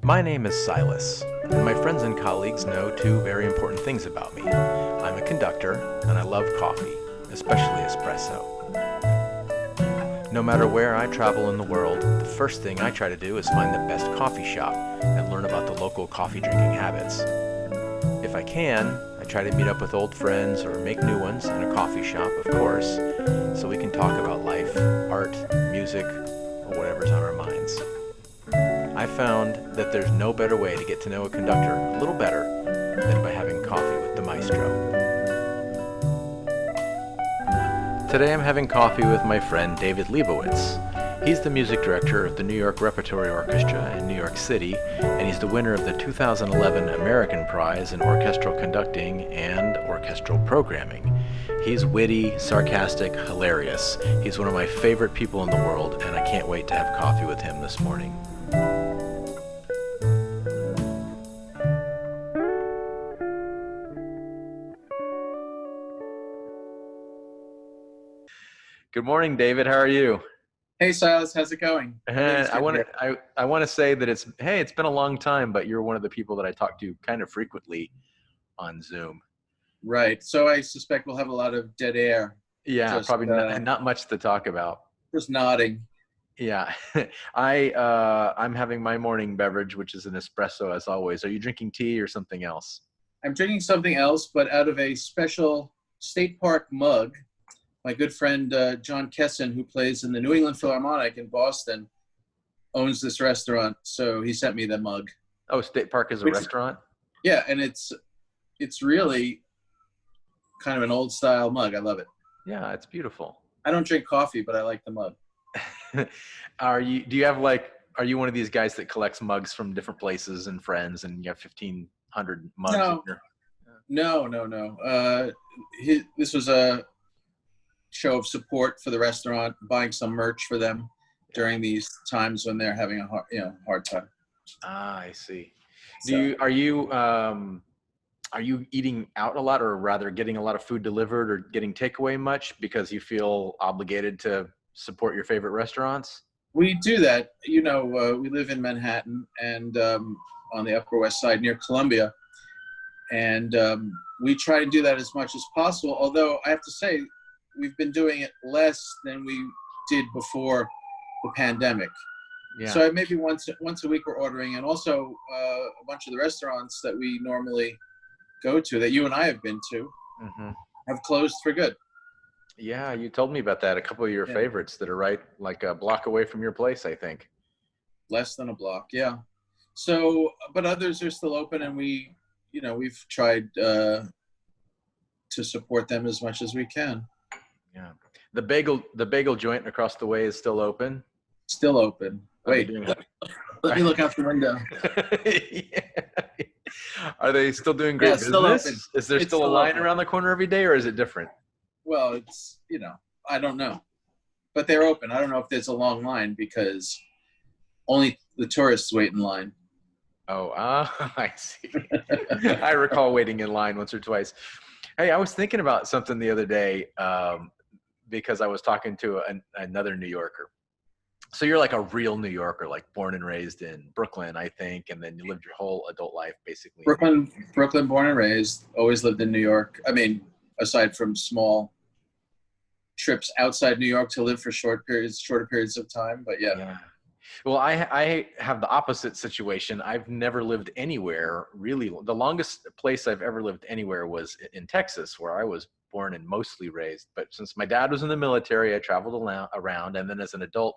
My name is Silas, and my friends and colleagues know two very important things about me. I'm a conductor, and I love coffee, especially espresso. No matter where I travel in the world, the first thing I try to do is find the best coffee shop and learn about the local coffee drinking habits. If I can, I try to meet up with old friends or make new ones in a coffee shop, of course, so we can talk about life, art, music, or whatever's on our minds. I found that there's no better way to get to know a conductor a little better than by having coffee with the maestro. Today I'm having coffee with my friend David Leibowitz. He's the music director of the New York Repertory Orchestra in New York City, and he's the winner of the 2011 American Prize in Orchestral Conducting and Orchestral Programming. He's witty, sarcastic, hilarious. He's one of my favorite people in the world, and I can't wait to have coffee with him this morning. Good morning, David. How are you? Hey Silas, how's it going? I want to say that it's been a long time, but you're one of the people that I talk to kind of frequently on Zoom. Right. So I suspect we'll have a lot of dead air. Yeah, probably not much to talk about. Just nodding. Yeah. I'm having my morning beverage, which is an espresso as always. Are you drinking tea or something else? I'm drinking something else, but out of a special State Park mug. My good friend John Kesson, who plays in the New England Philharmonic in Boston, owns this restaurant, so he sent me the mug. Oh, State Park is a restaurant? Yeah, and it's really kind of an old style mug. I love it. Yeah, it's beautiful. I don't drink coffee, but I like the mug. Are you one of these guys that collects mugs from different places and friends, and you have 1,500 mugs? No. This was a show of support for the restaurant, buying some merch for them during these times when they're having a hard time. Ah, I see. Are you eating out a lot, or rather getting a lot of food delivered, or getting takeaway much because you feel obligated to support your favorite restaurants? We do that. We live in Manhattan and on the Upper West Side near Columbia, and we try to do that as much as possible. Although I have to say, we've been doing it less than we did before the pandemic. Yeah. So maybe once a week we're ordering, and also a bunch of the restaurants that we normally go to, that you and I have been to, have closed for good. Yeah, you told me about that. A couple of your favorites that are right like a block away from your place, I think. Less than a block, yeah. So, but others are still open, and we've tried to support them as much as we can. Yeah. The bagel joint across the way is still open? Still open. Wait, let me look out the window. Yeah. Are they still doing great business? Still open. Is there still a line around the corner every day, or is it different? Well, it's, I don't know. But they're open. I don't know if there's a long line because only the tourists wait in line. Oh, I see. I recall waiting in line once or twice. Hey, I was thinking about something the other day because I was talking to another New Yorker. So you're like a real New Yorker, like born and raised in Brooklyn, I think, and then you lived your whole adult life basically. Brooklyn, born and raised, always lived in New York. I mean, aside from small trips outside New York to live for shorter periods of time, but yeah. Well, I have the opposite situation. I've never lived anywhere really. The longest place I've ever lived anywhere was in Texas, where I was born and mostly raised. But since my dad was in the military, I traveled around. And then as an adult,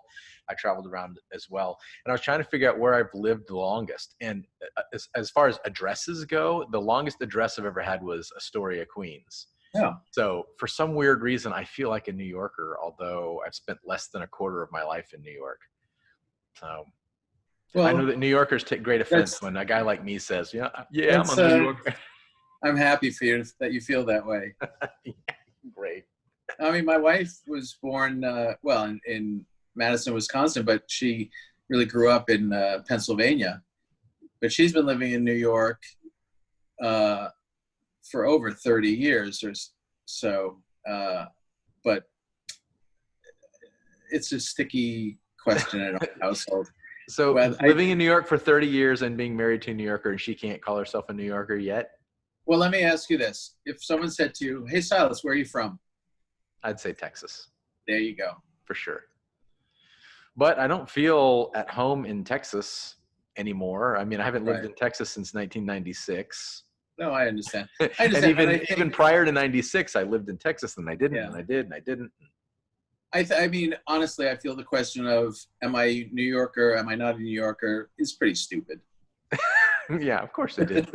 I traveled around as well. And I was trying to figure out where I've lived the longest. And as far as addresses go, the longest address I've ever had was Astoria, Queens. Yeah. So for some weird reason, I feel like a New Yorker, although I've spent less than a quarter of my life in New York. So I know that New Yorkers take great offense when a guy like me says, I'm a New Yorker. I'm happy for you that you feel that way. Yeah, great. I mean, my wife was born, in Madison, Wisconsin, but she really grew up in Pennsylvania. But she's been living in New York for over 30 years or so. But it's a sticky question in our household. So Well, living in New York for 30 years and being married to a New Yorker, and she can't call herself a New Yorker yet? well, let me ask you this. If someone said to you, hey, Silas, where are you from? I'd say Texas There you go. for sure. But I don't feel at home in Texas anymore. I mean, I haven't lived Right. in Texas since 1996. No, I understand. I And understand. And I even think, prior to 96, I lived in Texas, and I didn't, yeah. and I did, and I didn't. I mean, honestly, I feel the question of, am I a New Yorker? Am I not a New Yorker? Is pretty stupid. Yeah, of course it is.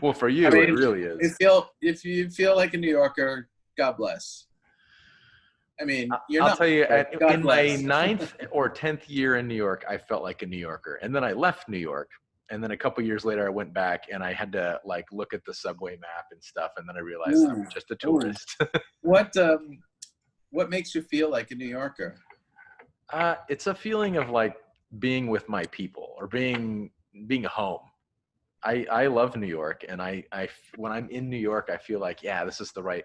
Well, for you, I it mean, really is. if you feel like a New Yorker, God bless. I mean, you're I'll not. tell you, God in bless. my ninth or 10th year in New York, I felt like a New Yorker. And then I left New York. And then a couple years later, I went back and I had to like look at the subway map and stuff. And then I realized I'm just a Ooh. tourist. What makes you feel like a New Yorker? It's a feeling of like being with my people or being home. I love New York, and I when I'm in New York, I feel like, yeah, this is the right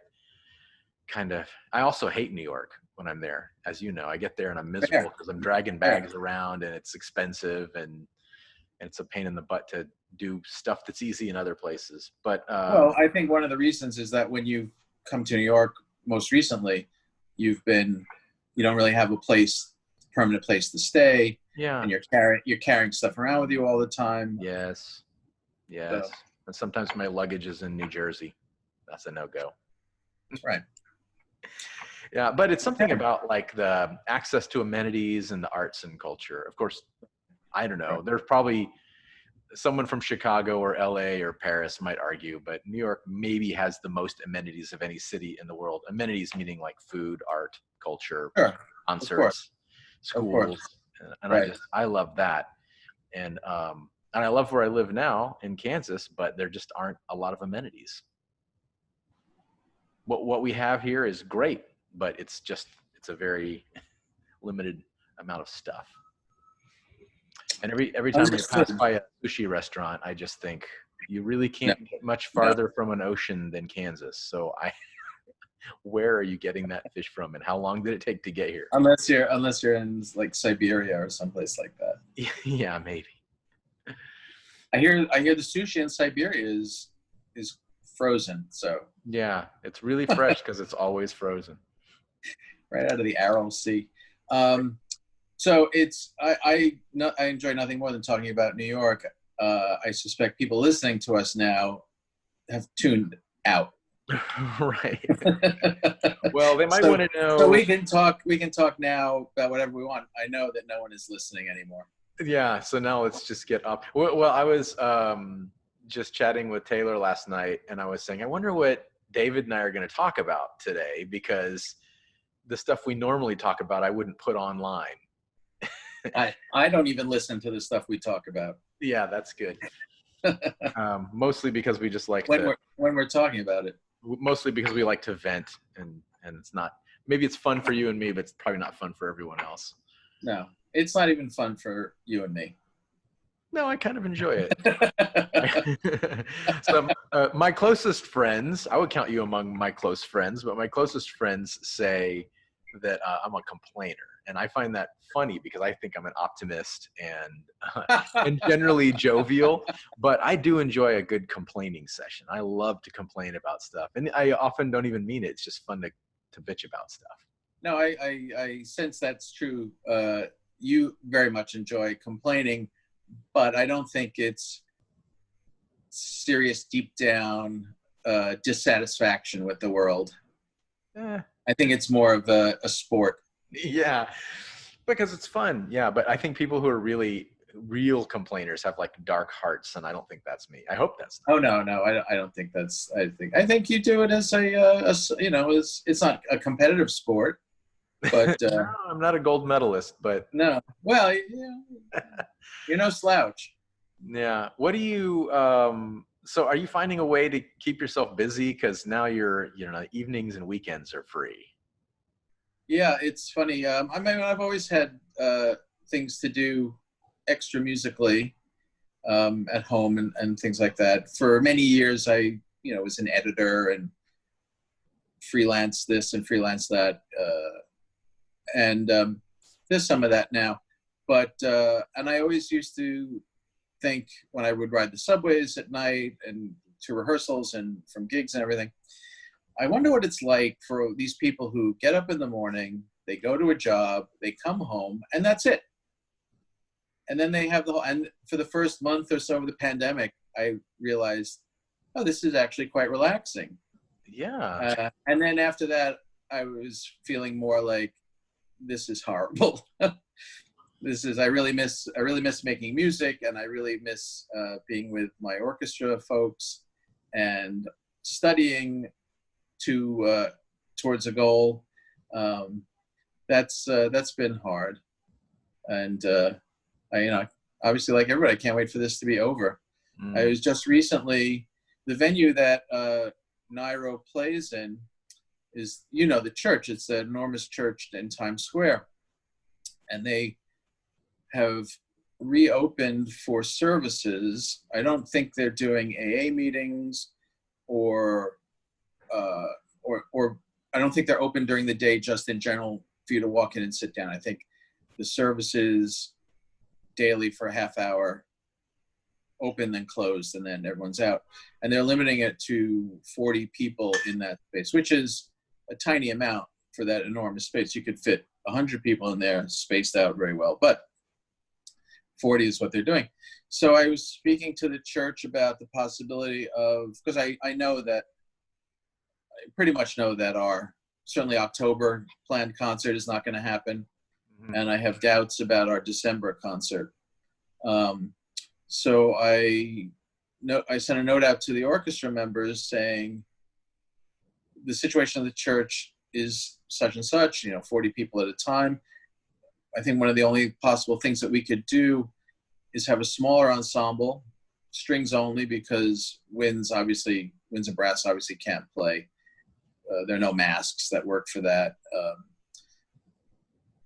kind of. I also hate New York when I'm there, as you know. I get there and I'm miserable because I'm dragging bags around and it's expensive and it's a pain in the butt to do stuff that's easy in other places. But Well, I think one of the reasons is that when you come to New York most recently, you don't really have a permanent place to stay, yeah, and you're carrying stuff around with you all the time. yes, So, and sometimes my luggage is in New Jersey. That's a no-go. right. Yeah, but it's something about like the access to amenities and the arts and culture. Of course, I don't know. There's probably someone from Chicago or LA or Paris might argue, but New York maybe has the most amenities of any city in the world. Amenities meaning like food, art, culture, Sure. concerts, Of course. schools, and Right. I love that. And I love where I live now in Kansas, but there just aren't a lot of amenities. What we have here is great, but it's a very limited amount of stuff. And every time I pass by a sushi restaurant, I just think you really can't get much farther from an ocean than Kansas. So where are you getting that fish from, and how long did it take to get here? Unless you're in like Siberia or someplace like that. Yeah, maybe. I hear the sushi in Siberia is frozen. So Yeah, it's really fresh because it's always frozen. right out of the Aral Sea. So I enjoy nothing more than talking about New York. I suspect people listening to us now have tuned out. Right. Well, they might want to know. So we can talk now about whatever we want. I know that no one is listening anymore. Yeah. So now let's just get up. Well, I was just chatting with Taylor last night, and I was saying, I wonder what David and I are going to talk about today, because the stuff we normally talk about, I wouldn't put online. I don't even listen to the stuff we talk about. Yeah, that's good. Mostly because we just like when we're talking about it. Mostly because we like to vent, and it's not. Maybe it's fun for you and me, but it's probably not fun for everyone else. No, it's not even fun for you and me. No, I kind of enjoy it. So my closest friends, I would count you among my close friends, but my closest friends say that I'm a complainer. And I find that funny because I think I'm an optimist and generally jovial, but I do enjoy a good complaining session. I love to complain about stuff, and I often don't even mean it. It's just fun to bitch about stuff. No, I sense that's true. You very much enjoy complaining, but I don't think it's serious, deep down dissatisfaction with the world. I think it's more of a sport. Yeah, because it's fun. Yeah, but I think people who are really real complainers have like dark hearts, and I don't think that's me. I hope that's not. Oh no, I don't think that's. I think you do it as it's not a competitive sport, but no, I'm not a gold medalist, but no. Well, you're no slouch. Yeah. What do you? So, are you finding a way to keep yourself busy? Because now evenings and weekends are free. Yeah, it's funny. I mean, I've always had things to do extra musically at home and things like that. For many years, I was an editor and freelance this and freelance that, and there's some of that now. But and I always used to think when I would ride the subways at night and to rehearsals and from gigs and everything, I wonder what it's like for these people who get up in the morning, they go to a job, they come home, and that's it. And then they have and for the first month or so of the pandemic, I realized, oh, this is actually quite relaxing. Yeah. And then after that, I was feeling more like, this is horrible. I really miss making music, and I really miss being with my orchestra folks and studying towards a goal. That's been hard, and obviously, like everybody, I can't wait for this to be over. I was just recently, the venue that NYRO plays in is, the church. It's an enormous church in Times Square, and they have reopened for services. I don't think they're doing AA meetings or I don't think they're open during the day just in general for you to walk in and sit down. I think the services daily for a half hour, open then closed, and then everyone's out. And they're limiting it to 40 people in that space, which is a tiny amount for that enormous space. You could fit 100 people in there, spaced out very well, but 40 is what they're doing. So I was speaking to the church about the possibility of, because I pretty much know that our certainly October planned concert is not going to happen. Mm-hmm. And I have doubts about our December concert. So I sent a note out to the orchestra members saying, the situation of the church is such and such, 40 people at a time. I think one of the only possible things that we could do is have a smaller ensemble, strings only, because winds and brass obviously can't play. There are no masks that work for that.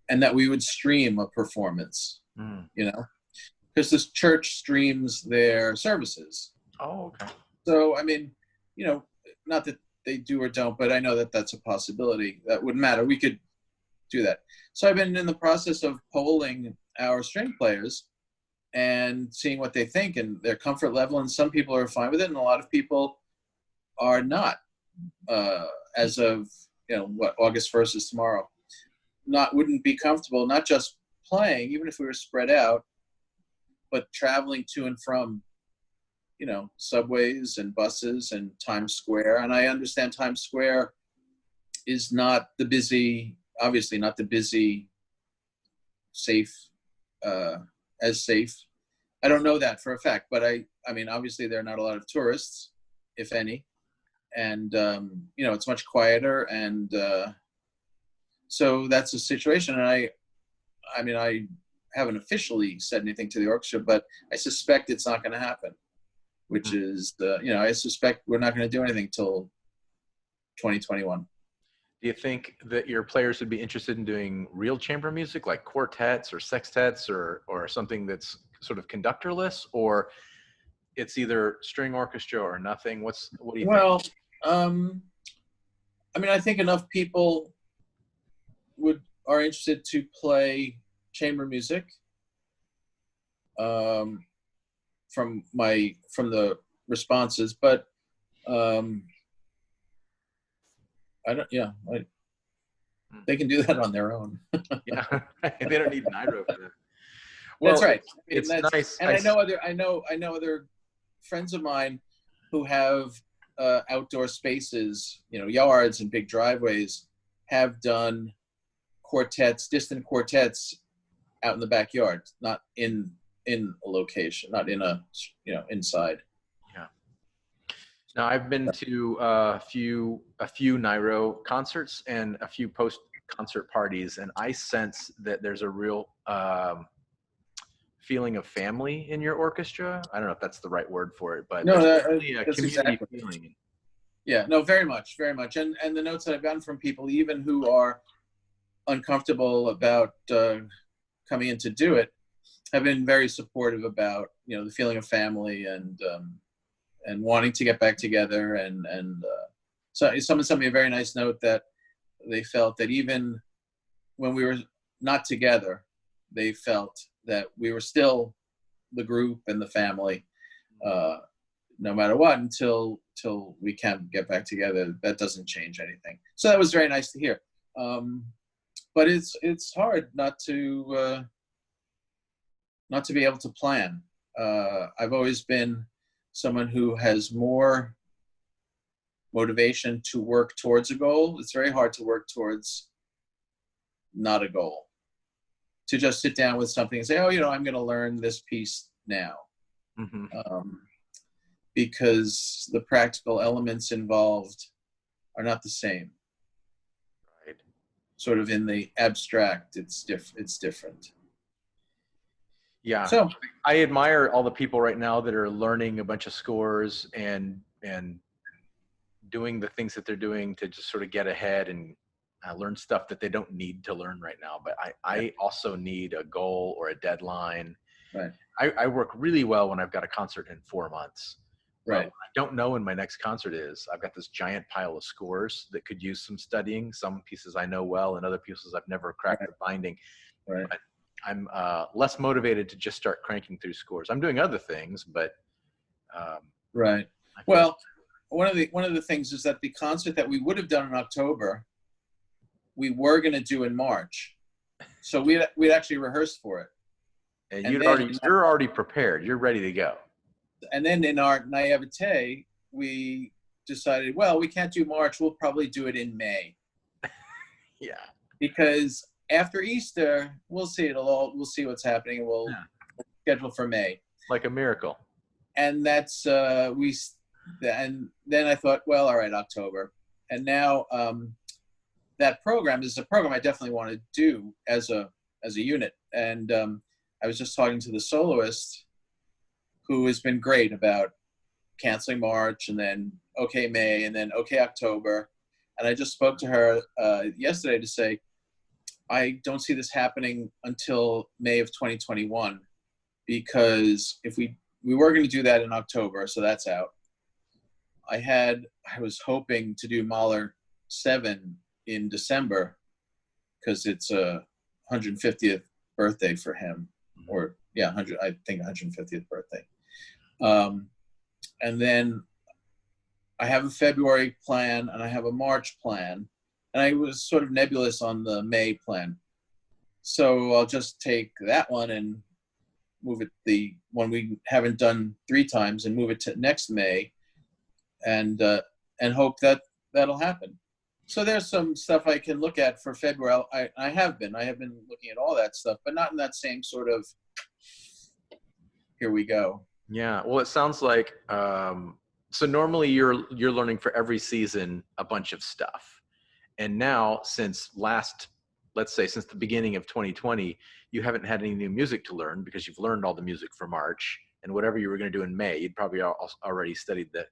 And that we would stream a performance, because this church streams their services. Oh, okay. So, not that they do or don't, but I know that that's a possibility. That wouldn't matter. We could do that. So I've been in the process of polling our string players and seeing what they think and their comfort level. And some people are fine with it, and a lot of people are not. As of August 1st is tomorrow, wouldn't be comfortable, not just playing, even if we were spread out, but traveling to and from subways and buses and Times Square. And I understand Times Square is not the busy, obviously not the busy, safe, as safe. I don't know that for a fact, but I mean, obviously there are not a lot of tourists, if any. And, it's much quieter. And so that's a situation. And I haven't officially said anything to the orchestra, but I suspect it's not going to happen, which is, I suspect we're not going to do anything till 2021. Do you think that your players would be interested in doing real chamber music, like quartets or sextets or something that's sort of conductorless, or it's either string orchestra or nothing? What do you think? Well, I think enough people are interested to play chamber music. From the responses, but they can do that on their own. Yeah, they don't need NYRO for that. Well, that's right. It's nice. And I know other friends of mine who have outdoor spaces, yards and big driveways, have done distant quartets out in the backyard, not in a location, not in inside. Yeah. Now I've been to a few NYRO concerts and a few post-concert parties, and I sense that there's a real feeling of family in your orchestra. I don't know if that's the right word for it, but there's really a community exactly. feeling. Yeah, no, very much, very much. And the notes that I've gotten from people, even who are uncomfortable about coming in to do it, have been very supportive about the feeling of family and wanting to get back together. And so someone sent me a very nice note that they felt that even when we were not together, they felt that we were still the group and the family, no matter what, until we can get back together. That doesn't change anything. So that was very nice to hear. But it's hard not to be able to plan. I've always been someone who has more motivation to work towards a goal. It's very hard to work towards not a goal. To just sit down with something and say, oh, I'm going to learn this piece now. Mm-hmm. Because the practical elements involved are not the same. Right. Sort of in the abstract, it's different. Yeah. So I admire all the people right now that are learning a bunch of scores and doing the things that they're doing to just sort of get ahead and learn stuff that they don't need to learn right now. But I also need a goal or a deadline. Right. I work really well when I've got a concert in 4 months. Right. I don't know when my next concert is. I've got this giant pile of scores that could use some studying. Some pieces I know well, and other pieces I've never cracked the binding. Right. But I'm less motivated to just start cranking through scores. I'm doing other things, but right. Well, one of the things is that the concert that we would have done in October, we were going to do in March, so we'd actually rehearsed for it. And you're already prepared. You're ready to go. And then in our naivete, we decided, well, we can't do March. We'll probably do it in May. Yeah. Because after Easter, we'll see we'll see what's happening, and we'll schedule for May. Like a miracle. And that's and then I thought, well, all right, October. And now that program is a program I definitely want to do as a unit. And I was just talking to the soloist, who has been great about canceling March and then okay May and then okay October. And I just spoke to her yesterday to say, I don't see this happening until May of 2021, because if we were going to do that in October, so that's out. I was hoping to do Mahler 7 in December, because it's a 150th birthday for him, or I think 150th birthday. And then I have a February plan and I have a March plan, and I was sort of nebulous on the May plan. So I'll just take that one and move it, the one we haven't done 3 times, and move it to next May, and hope that that'll happen. So there's some stuff I can look at for February. I have been looking at all that stuff, but not in that same sort of, here we go. Yeah. Well, it sounds like, so normally you're learning for every season a bunch of stuff. And now since the beginning of 2020, you haven't had any new music to learn, because you've learned all the music for March, and whatever you were going to do in May, you'd probably already studied the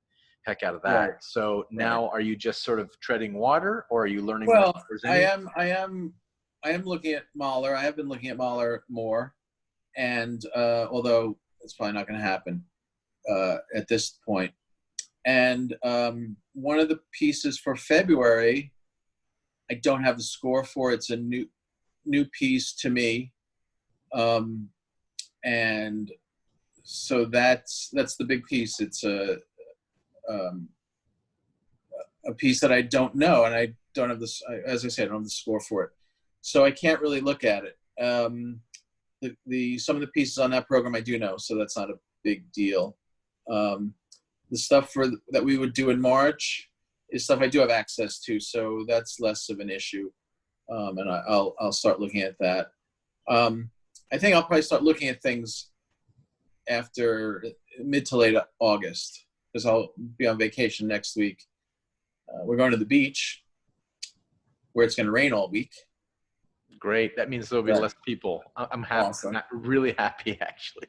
heck out of that. Right. So now are you just sort of treading water, or are you learning? Well, I am looking at Mahler. I have been looking at Mahler more. And although it's probably not going to happen at this point. And one of the pieces for February, I don't have the score for. It's a new piece to me, and so that's the big piece. It's a piece that I don't know, and I don't have this. As I said, I don't have the score for it, so I can't really look at it. Some of the pieces on that program I do know, so that's not a big deal. The stuff that we would do in March is stuff I do have access to, so that's less of an issue, and I'll start looking at that. I think I'll probably start looking at things after mid to late August, because I'll be on vacation next week. We're going to the beach, where it's going to rain all week. Great. That means there'll be less people. I'm happy. Awesome. I'm really happy, actually.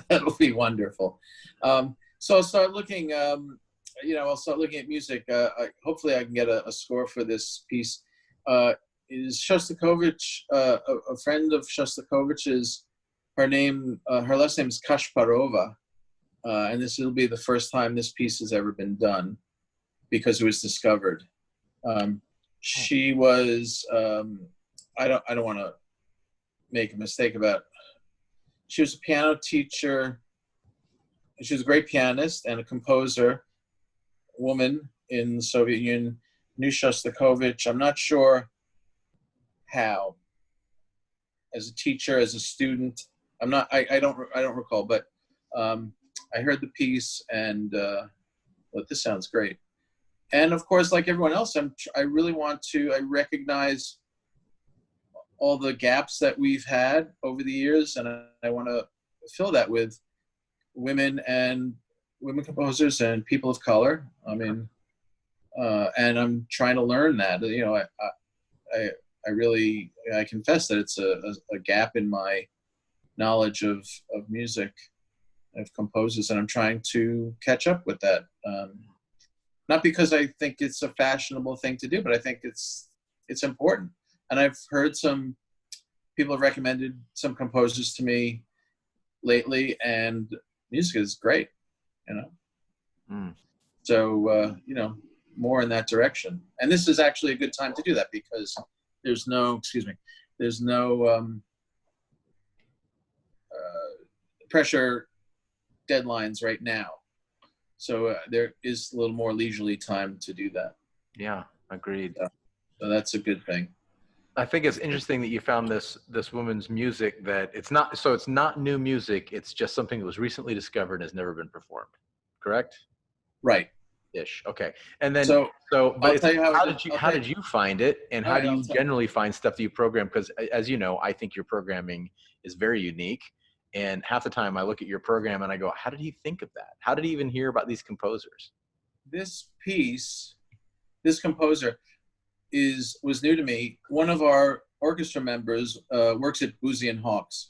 That'll be wonderful. So I'll start looking. I'll start looking at music. Hopefully, I can get a score for this piece. Is Shostakovich a friend of Shostakovich's? Her last name is Kashparova, and this will be the first time this piece has ever been done, because it was discovered. She was, I don't want to make a mistake about. She was a piano teacher. She was a great pianist and a composer, woman in the Soviet Union, knew Shostakovich. I'm not sure how, as a teacher, as a student. I don't recall, but I heard the piece and well, this sounds great. And of course, like everyone else, I recognize all the gaps that we've had over the years, and I want to fill that with women composers and people of color. I mean, and I'm trying to learn that. You know, I confess that it's a gap in my knowledge of music, of composers, and I'm trying to catch up with that. Not because I think it's a fashionable thing to do, but I think it's important. And I've heard some people have recommended some composers to me lately, and music is great, you know. So you know, more in that direction. And this is actually a good time to do that because there's no pressure deadlines right now. So there is a little more leisurely time to do that. Yeah, agreed. So that's a good thing. I think it's interesting that you found this woman's music, that it's not new music. It's just something that was recently discovered and has never been performed. Correct? Right. Ish. Okay. And then but I'll tell you how did you find it, and how do you generally find stuff that you program? Because as you know, I think your programming is very unique. And half the time I look at your program and I go, how did he think of that? How did he even hear about these composers? This composer was new to me. One of our orchestra members works at Boozy and Hawkes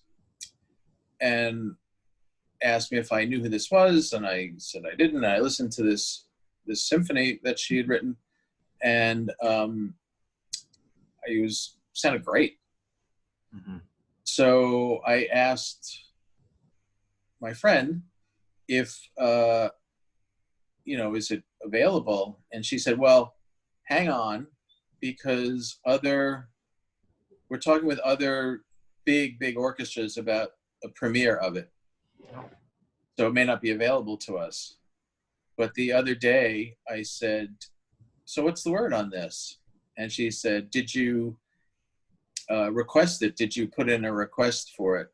and asked me if I knew who this was, and I said I didn't. I listened to this symphony that she had written, and sounded great. Mm-hmm. So I asked my friend if is it available, and she said, well, hang on, because we're talking with other big orchestras about a premiere of it, so it may not be available to us. But the other day I said, so what's the word on this? And she said, did you request it? Did you put in a request for it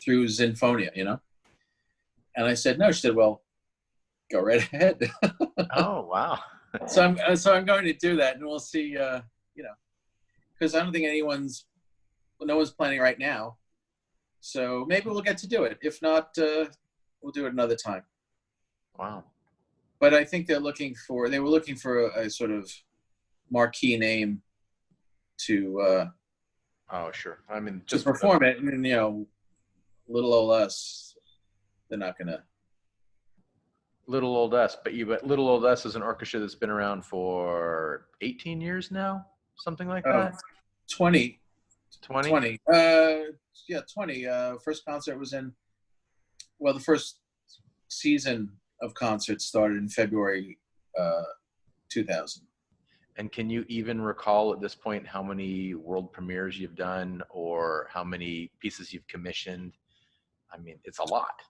through Zinfonia, you know? And I said, no. She said, well, go right ahead. Oh, wow. So I'm going to do that, and we'll see, because I don't think no one's planning right now. So maybe we'll get to do it. If not, we'll do it another time. Wow. But I think they were looking for a sort of marquee name to oh, sure. I mean, just perform it, and little old us, they're not gonna. Little Old Us, but Little Old Us is an orchestra that's been around for 18 years now, something like that. 20. 20? 20. 20. First concert was the first season of concerts started in February 2000. And can you even recall at this point how many world premieres you've done or how many pieces you've commissioned? I mean, it's a lot.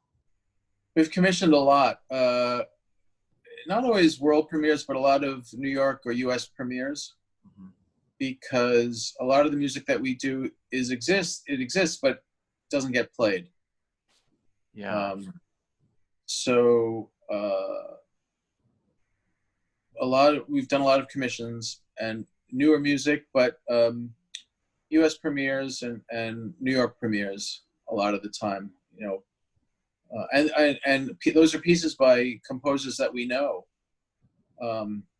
We've commissioned a lot. Not always world premieres, but a lot of New York or US premieres. Mm-hmm. Because a lot of the music that we do exists, but doesn't get played. Yeah. We've done a lot of commissions and newer music, but U.S. premieres and New York premieres a lot of the time, and those are pieces by composers that we know,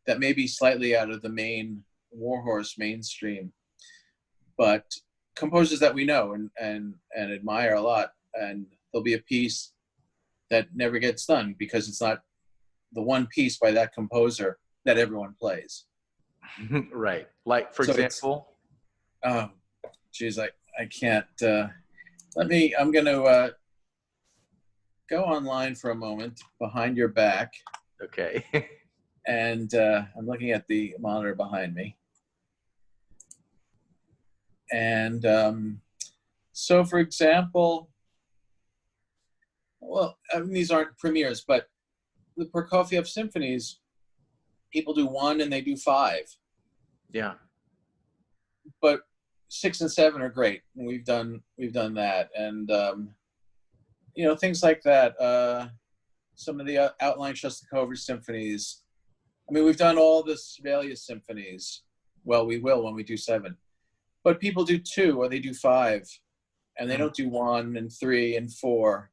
that may be slightly out of the main Warhorse mainstream, but composers that we know and admire a lot, and there'll be a piece that never gets done because it's not the one piece by that composer that everyone plays. Right. Like, for example? Oh, geez, I can't. I'm going to go online for a moment behind your back. Okay. And I'm looking at the monitor behind me. And So, for example, well, I mean, these aren't premieres, but the Prokofiev symphonies, people do one and they do five. Yeah. But 6 and 7 are great. And we've done that. And, things like that. Some of the outline Shostakovich symphonies. I mean, we've done all the Sibelius symphonies. Well, we will when we do 7. But people do 2 or they do 5. And they don't do 1 and 3 and 4,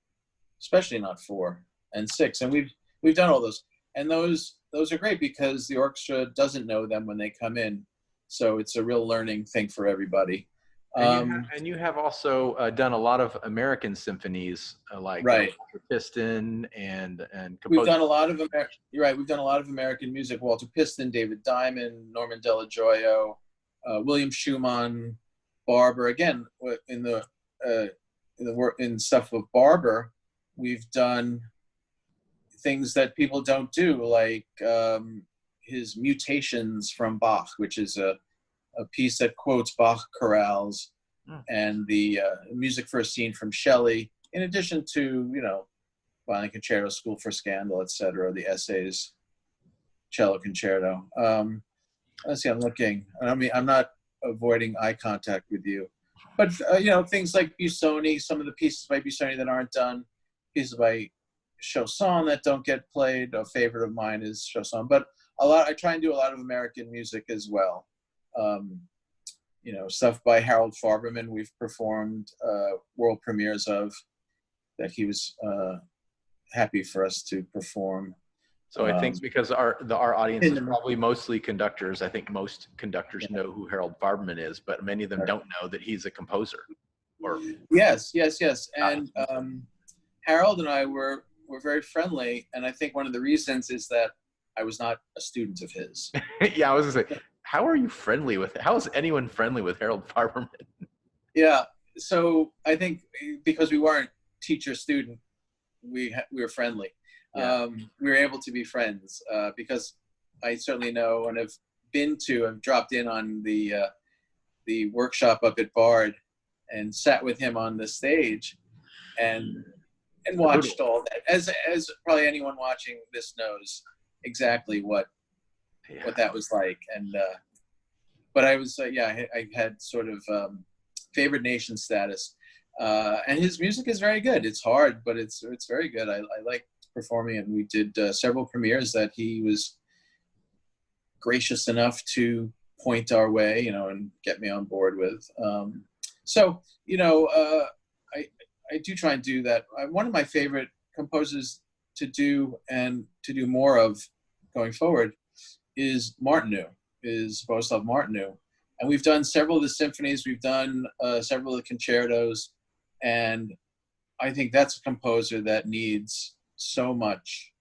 especially not 4 and 6. And we've done all those. And those are great because the orchestra doesn't know them when they come in. So it's a real learning thing for everybody. And you have also done a lot of American symphonies, like right. Walter Piston and we've done a lot of you're right. We've done a lot of American music. Walter Piston, David Diamond, Norman Della Gioia, William Schumann, Barber. Again, in stuff with Barber, we've done things that people don't do, like his Mutations from Bach, which is a piece that quotes Bach chorales, and the music for a scene from Shelley, in addition to, Violin Concerto, School for Scandal, etc., the essays, cello concerto. Let's see, I'm looking. I mean, I'm not avoiding eye contact with you. But, things like Busoni, some of the pieces by Busoni that aren't done, pieces by Chausson that don't get played. A favorite of mine is Chausson. But I try and do a lot of American music as well. Stuff by Harold Farberman we've performed world premieres of, that he was happy for us to perform. So I think because our audience is probably mostly conductors, I think most conductors know who Harold Farberman is, but many of them don't know that he's a composer. Yes. And Harold and I were very friendly, and I think one of the reasons is that I was not a student of his. Yeah, I was gonna say, how is anyone friendly with Harold Farberman? Yeah, so I think because we weren't teacher-student, we were friendly. Yeah. We were able to be friends because I certainly know and have dropped in on the workshop up at Bard and sat with him on the stage and watched all that. As probably anyone watching this knows exactly what that was like. And but I was I had sort of favored nation status, and his music is very good. It's hard, but it's very good. I like performing it. And we did several premieres that he was gracious enough to point our way, and get me on board with. I do try and do that. One of my favorite composers to do and to do more of going forward is Bohuslav Martinu. And we've done several of the symphonies, we've done several of the concertos, and I think that's a composer that needs so much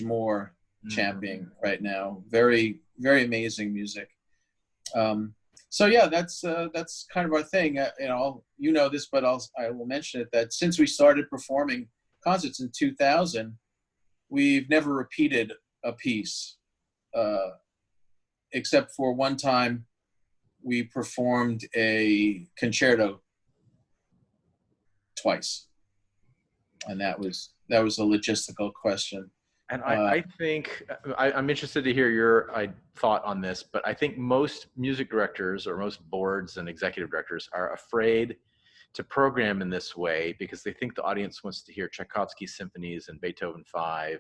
more championing right now. Very, very amazing music. That's kind of our thing. You know this, but I will mention it, that since we started performing concerts in 2000, we've never repeated a piece, except for one time we performed a concerto twice, and that was a logistical question. And I think I'm interested to hear your thought on this, but I think most music directors or most boards and executive directors are afraid to program in this way because they think the audience wants to hear Tchaikovsky symphonies and Beethoven 5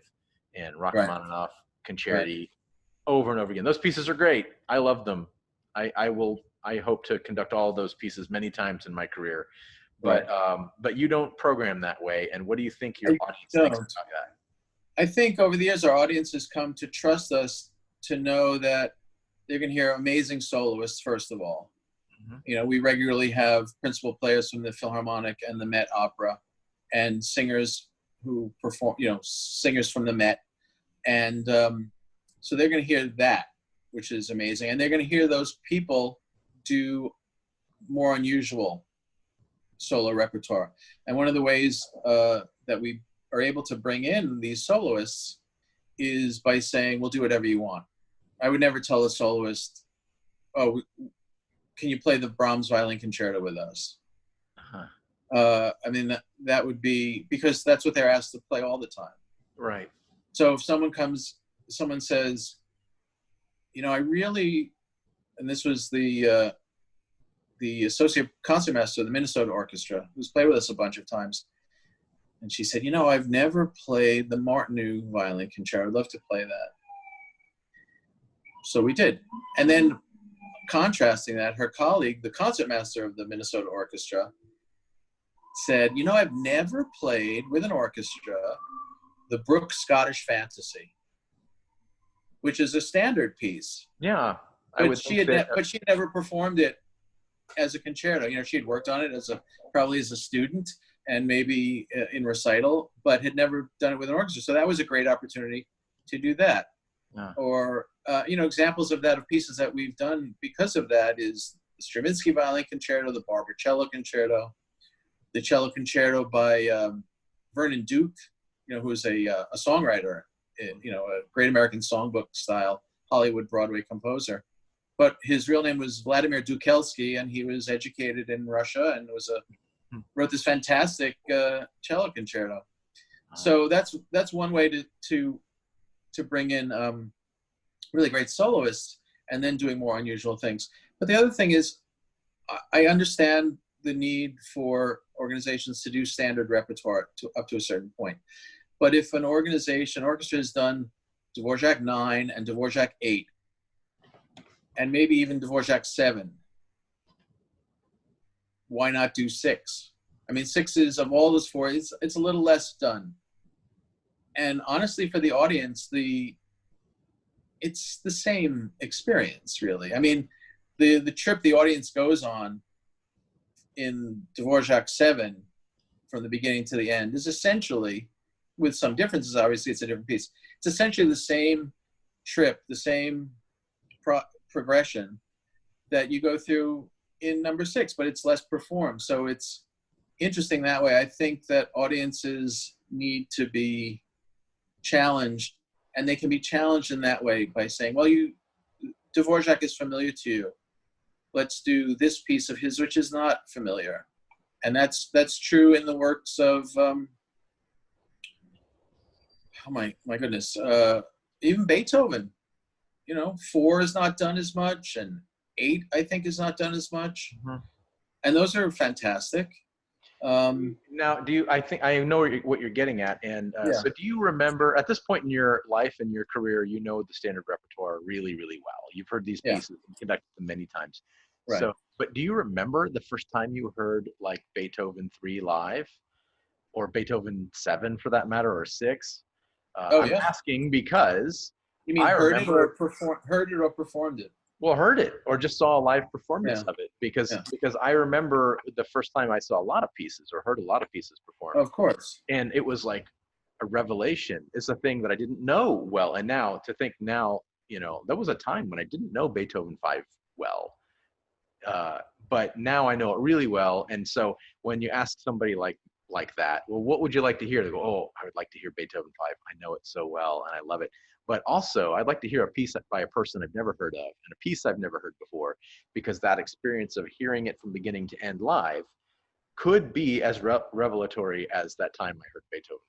and Rachmaninoff concerti over and over again. Those pieces are great. I love them. I hope to conduct all of those pieces many times in my career, but you don't program that way. And what do you think your audience thinks about that? I think over the years, our audience has come to trust us, to know that they're going to hear amazing soloists, first of all. Mm-hmm. We regularly have principal players from the Philharmonic and the Met Opera, and singers who perform, singers from the Met. And so they're going to hear that, which is amazing. And they're going to hear those people do more unusual solo repertoire. And one of the ways that we are able to bring in these soloists is by saying, we'll do whatever you want. I would never tell a soloist, oh, can you play the Brahms Violin Concerto with us? I mean, that would be because that's what they're asked to play all the time. Right. So if someone says, you know, I really, and this was the associate concertmaster of the Minnesota Orchestra, who's played with us a bunch of times. And she said, you know, I've never played the Martinu Violin Concerto. I'd love to play that. So we did. And then contrasting that, her colleague, the concertmaster of the Minnesota Orchestra, said, you know, I've never played with an orchestra the Brooks Scottish Fantasy, which is a standard piece. Yeah. But she had never performed it as a concerto. You know, she had worked on it probably as a student and maybe in recital, but had never done it with an orchestra. So that was a great opportunity to do that. Yeah. Or, you know, examples of that, of pieces that we've done because of that, is the Stravinsky Violin Concerto, the Barber Cello Concerto, the Cello Concerto by Vernon Duke, you know, who is a songwriter, you know, a great American songbook style Hollywood Broadway composer. But his real name was Vladimir Dukelsky, and he was educated in Russia and wrote this fantastic cello concerto. So that's one way to bring in really great soloists, and then doing more unusual things. But the other thing is, I understand the need for organizations to do standard repertoire up to a certain point. But if an orchestra has done Dvorak 9 and Dvorak 8, and maybe even Dvorak 7, why not do 6? I mean, 6 is, of all those 4, it's a little less done. And honestly, for the audience, it's the same experience, really. I mean, the trip the audience goes on in Dvorak 7 from the beginning to the end is essentially, with some differences, obviously it's a different piece, it's essentially the same trip, the same progression that you go through in number 6, but it's less performed. So it's interesting that way. I think that audiences need to be challenged, and they can be challenged in that way by saying, well, Dvorak is familiar to you. Let's do this piece of his, which is not familiar. And that's true in the works of, oh my goodness, even Beethoven. You know, 4 is not done as much, and 8, I think, is not done as much. Mm-hmm. And those are fantastic. Now, I know what you're getting at, and so do you remember, at this point in your life and your career, you know the standard repertoire really, really well. You've heard these pieces and conducted them many times. Right. So, but do you remember the first time you heard like Beethoven 3 live, or Beethoven 7 for that matter, or 6? I'm asking because you mean heard it or performed it? Well, heard it or just saw a live performance of it, because I remember the first time I saw a lot of pieces or heard a lot of pieces performed. Of course. And it was like a revelation. It's a thing that I didn't know well. And now to think now, you know, there was a time when I didn't know Beethoven 5 well. But now I know it really well. And so when you ask somebody like that, well, what would you like to hear? They go, oh, I would like to hear Beethoven 5. I know it so well and I love it. But also, I'd like to hear a piece by a person I've never heard of, and a piece I've never heard before, because that experience of hearing it from beginning to end live could be as revelatory as that time I heard Beethoven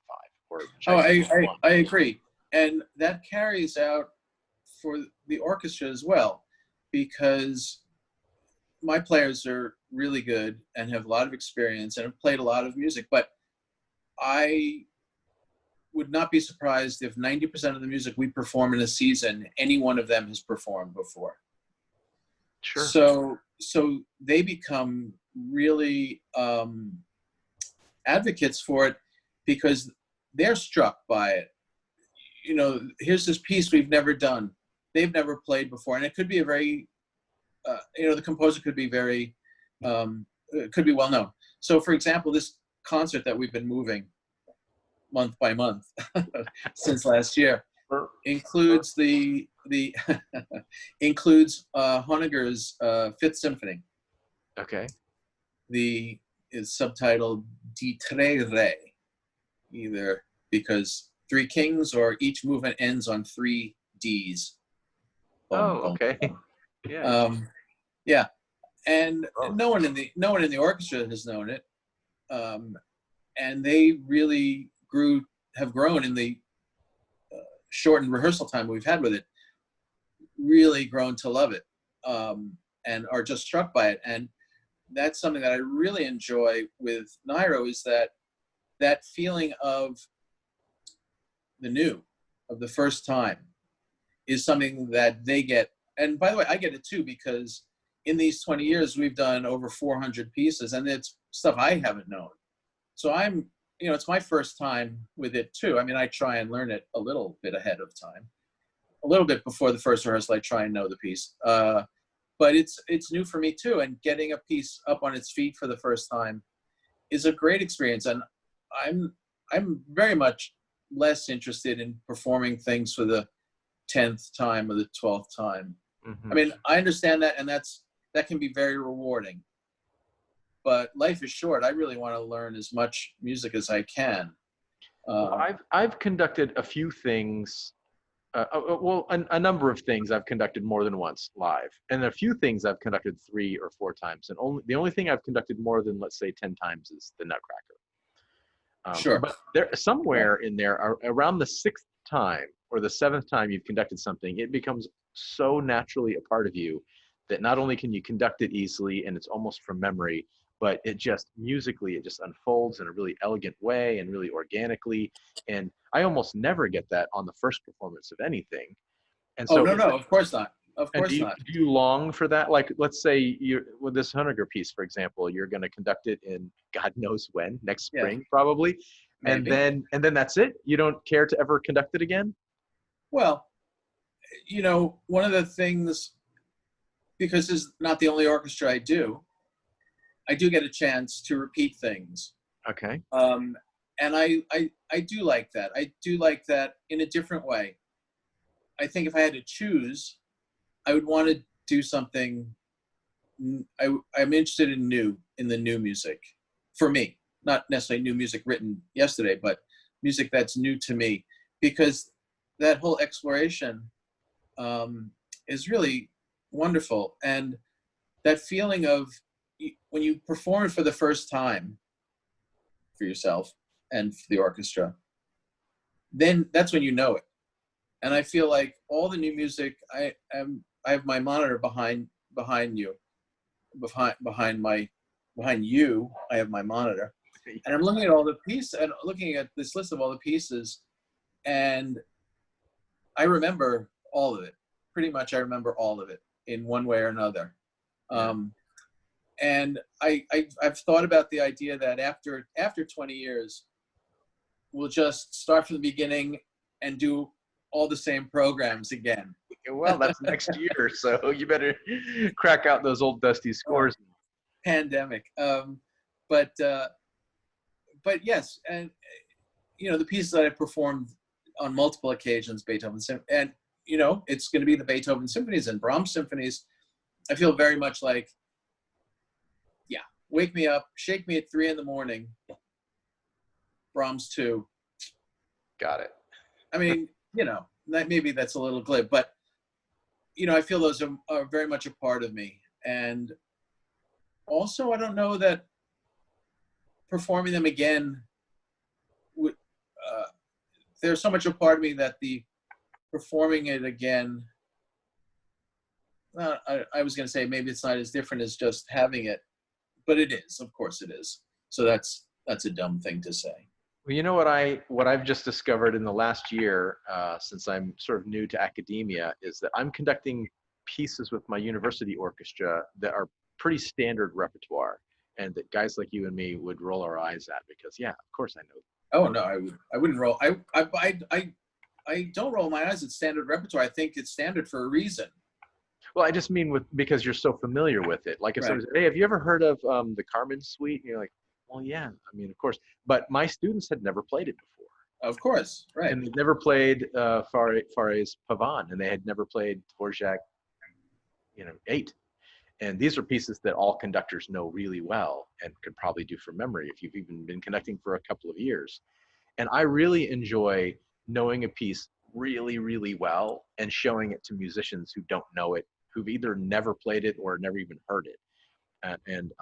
5. I agree. And that carries out for the orchestra as well, because my players are really good and have a lot of experience and have played a lot of music, but I would not be surprised if 90% of the music we perform in a season, any one of them has performed before. Sure. So they become really advocates for it, because they're struck by it. You know, here's this piece we've never done. They've never played before. And it could be a very, you know, the composer could be very, could be well known. So for example, this concert that we've been moving month by month since last year includes includes Honegger's Fifth Symphony. Okay. Is subtitled Die Tre Re, either because 3 kings or each movement ends on 3 Ds. Okay. Yeah. And no one in the orchestra has known it. And they really have grown in the shortened rehearsal time we've had with it, really grown to love it, and are just struck by it. And that's something that I really enjoy with NYRO, is that feeling of the new, of the first time, is something that they get. And by the way, I get it too, because in these 20 years, we've done over 400 pieces, and it's stuff I haven't known. So it's my first time with it too. I mean, I try and learn it a little bit ahead of time, a little bit before the first rehearsal. I try and know the piece, but it's new for me too. And getting a piece up on its feet for the first time is a great experience. And I'm very much less interested in performing things for the 10th time or the 12th time. I mean, I understand that, and that can be very rewarding. But life is short. I really want to learn as much music as I can. Well, I've conducted a few things. A number of things I've conducted more than once live, and a few things I've conducted 3 or 4 times. And the only thing I've conducted more than, let's say, 10 times is the Nutcracker. Sure. But there, somewhere in there, around the 6th time or the 7th time you've conducted something, it becomes so naturally a part of you that not only can you conduct it easily and it's almost from memory, but it just musically, it just unfolds in a really elegant way and really organically. And I almost never get that on the first performance of anything. And so, no, of course not. Of course not. Do you long for that? Like, let's say with this Honecker piece, for example, you're going to conduct it in God knows when, next spring, probably. Maybe. And then that's it. You don't care to ever conduct it again? Well, one of the things, because this is not the only orchestra I do get a chance to repeat things. Okay. And I do like that. I do like that in a different way. I think if I had to choose, I would want to do something. I'm interested in the new music, for me, not necessarily new music written yesterday, but music that's new to me, because that whole exploration is really wonderful. And that feeling of when you perform it for the first time for yourself and for the orchestra, then that's when you know it. And I feel like all the new music, I have my monitor behind you, behind you. I have my monitor, and I'm looking at all the pieces and looking at this list of all the pieces, and I remember all of it. Pretty much, I remember all of it in one way or another. And I've thought about the idea that after 20 years, we'll just start from the beginning and do all the same programs again. Well, that's next year, so you better crack out those old dusty scores. Pandemic. But yes, and the pieces that I performed on multiple occasions, Beethoven, and it's going to be the Beethoven symphonies and Brahms symphonies. I feel very much like, wake me up, shake me at 3 a.m, Brahms 2. Got it. I mean, maybe that's a little glib, but I feel those are very much a part of me. And also, I don't know that performing them again there's so much a part of me that the performing it again, I was going to say maybe it's not as different as just having it, but it is. Of course it is. So that's a dumb thing to say. Well, you know what I've just discovered in the last year, since I'm sort of new to academia, is that I'm conducting pieces with my university orchestra that are pretty standard repertoire, and that guys like you and me would roll our eyes at, because of course I know. Oh no, I wouldn't roll. I don't roll my eyes at standard repertoire. I think it's standard for a reason. Well, I just mean because you're so familiar with it. Like if someone said, hey, have you ever heard of the Carmen Suite? And you're like, well, yeah, I mean, of course. But my students had never played it before. Of course, right. And they'd never played Fauré's Pavane, and they had never played Dvorak, 8. And these are pieces that all conductors know really well and could probably do from memory if you've even been conducting for a couple of years. And I really enjoy knowing a piece really, really well and showing it to musicians who don't know it, who've either never played it or never even heard it. And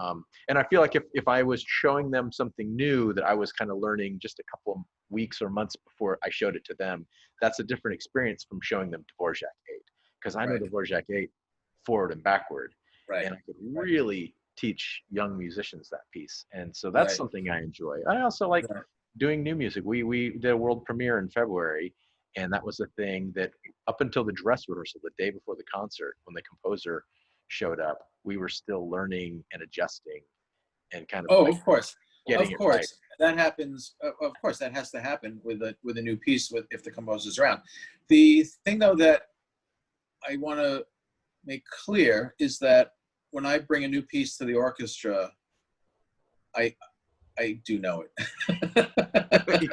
I feel like if I was showing them something new that I was kind of learning just a couple of weeks or months before I showed it to them, that's a different experience from showing them Dvorak 8, because I know Right. Dvorak 8 forward and backward, Right. and I could Right. really teach young musicians that piece. And so that's Right. something I enjoy. I also like Right. doing new music. We did a world premiere in February, and that was a thing that up until the dress rehearsal, the day before the concert, when the composer showed up, we were still learning and adjusting and kind of Oh, like of course, getting of it right. course, that happens. Of course, that has to happen with a new piece with if the composer's around. The thing though that I want to make clear is that when I bring a new piece to the orchestra, I I do know it.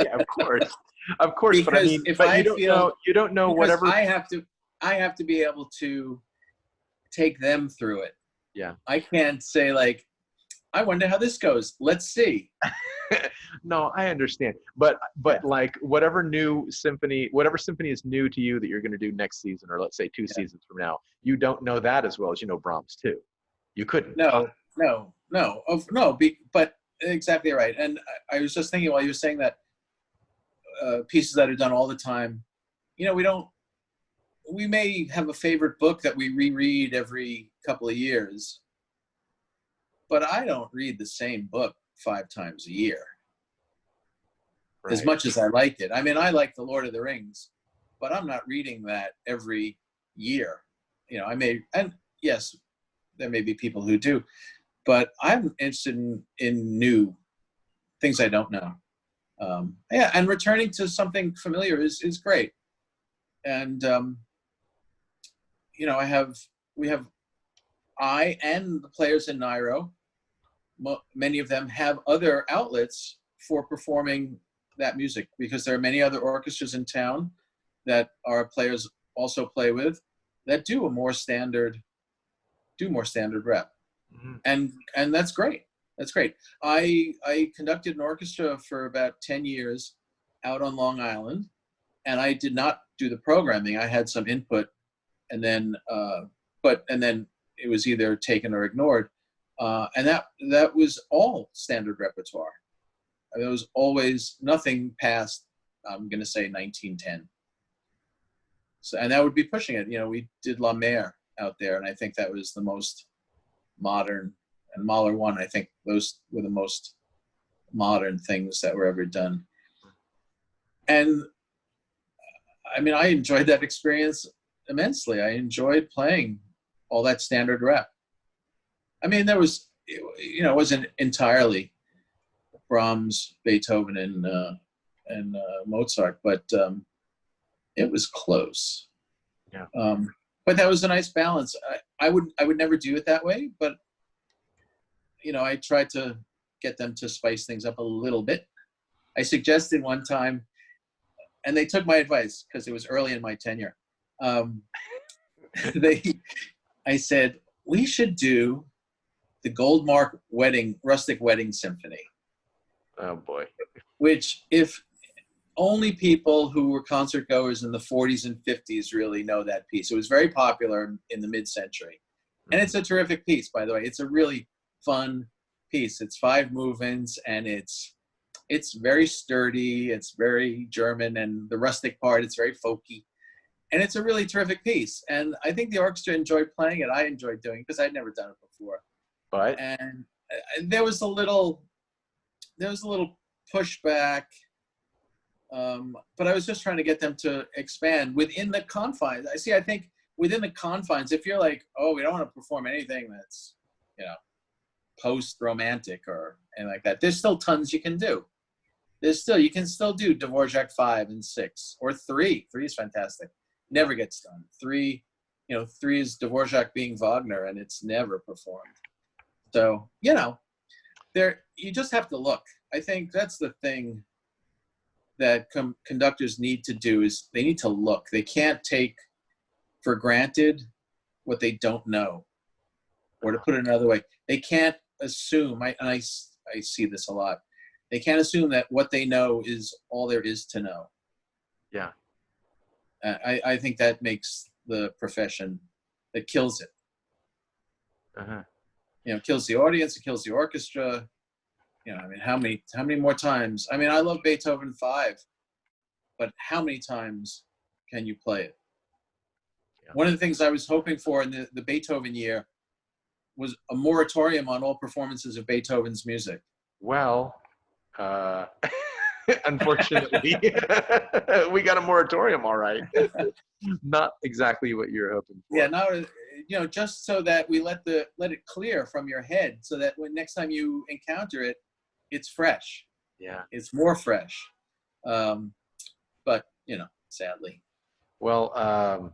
Yeah, of course. But I Because mean, if but I feel, you don't know because whatever. I have to be able to take them through it. Yeah. I can't say like, I wonder how this goes. Let's see. No, I understand. Yeah, But like whatever symphony is new to you that you're going to do next season, or let's say two yeah. seasons from now, you don't know that as well as you know Brahms too. You couldn't. No, no, no, no. But exactly right. And I was just thinking while you were saying that, pieces that are done all the time. You know, we don't. We may have a favorite book that we reread every couple of years, but I don't read the same book 5 times a year. As Right. much as I liked it. I mean, I like The Lord of the Rings, but I'm not reading that every year. You know, I may, and yes, there may be people who do, but I'm interested in new things I don't know. Yeah, and returning to something familiar is great. And you know, we have I and the players in NYRO. Many of them have other outlets for performing that music because there are many other orchestras in town that our players also play with that do more standard rep, Mhm. and that's great. That's great. I conducted an orchestra for about 10 years out on Long Island, and I did not do the programming. I had some input, and then and then it was either taken or ignored, and that was all standard repertoire. I mean, there was always nothing past, I'm going to say 1910. So, and that would be pushing it. You know, we did La Mer out there, and I think that was the most modern, and Mahler one. I think those were the most modern things that were ever done. And I mean, I enjoyed that experience immensely. I enjoyed playing all that standard rep. I mean, there was, you know, it wasn't entirely Brahms, Beethoven, and Mozart, but it was close. Yeah. But that was a nice balance. I would never do it that way, but you know, I tried to get them to spice things up a little bit. I suggested one time, and they took my advice because it was early in my tenure. They, I said, we should do the Goldmark Rustic Wedding Symphony, Oh boy. which if only people who were concert goers in the 40s and 50s really know that piece. It was very popular in the mid-century. And it's a terrific piece, by the way. It's a really fun piece. It's 5 movements, and it's very sturdy. It's very German, and the rustic part, it's very folky. And it's a really terrific piece. And I think the orchestra enjoyed playing it. I enjoyed doing it because I'd never done it before. But And there was a little pushback, but I was just trying to get them to expand within the confines. I think within the confines, if you're like, oh, we don't want to perform anything that's, you know, post-romantic or anything like that, there's still tons you can do. You can still do Dvorak 5 and 6 or 3. 3 is fantastic. Never gets done. 3, you know, 3 is Dvorak being Wagner, and it's never performed. So, you know, you just have to look. I think that's the thing that conductors need to do is they need to look. They can't take for granted what they don't know. Or to put it another way, they can't assume, I see this a lot, they can't assume that what they know is all there is to know. yeah. I think that makes the profession, that kills it. Uh-huh. kills the audience, it kills the orchestra. I mean, how many more times? I mean, I love Beethoven 5, but how many times can you play it? Yeah. One of the things I was hoping for in the Beethoven year was a moratorium on all performances of Beethoven's music. Well, unfortunately, we got a moratorium, all right. Not exactly what you're hoping for. Yeah, now just so that we let it clear from your head, so that when next time you encounter it, it's fresh. Yeah, it's more fresh. But sadly. Well,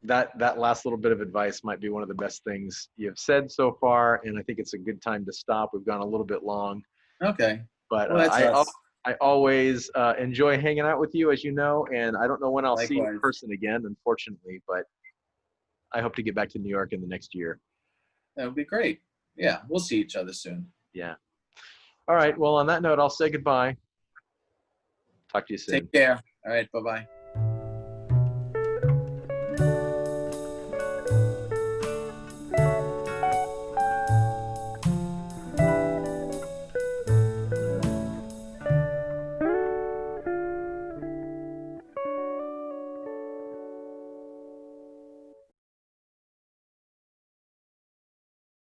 that last little bit of advice might be one of the best things you've said so far, and I think it's a good time to stop. We've gone a little bit long. Okay. But well, that's I always enjoy hanging out with you, as you know, and I don't know when I'll see you in Likewise. person again, unfortunately, but I hope to get back to New York in the next year. That would be great. Yeah, we'll see each other soon. Yeah. All right. Well, on that note, I'll say goodbye. Talk to you soon. Take care. All right. Bye-bye.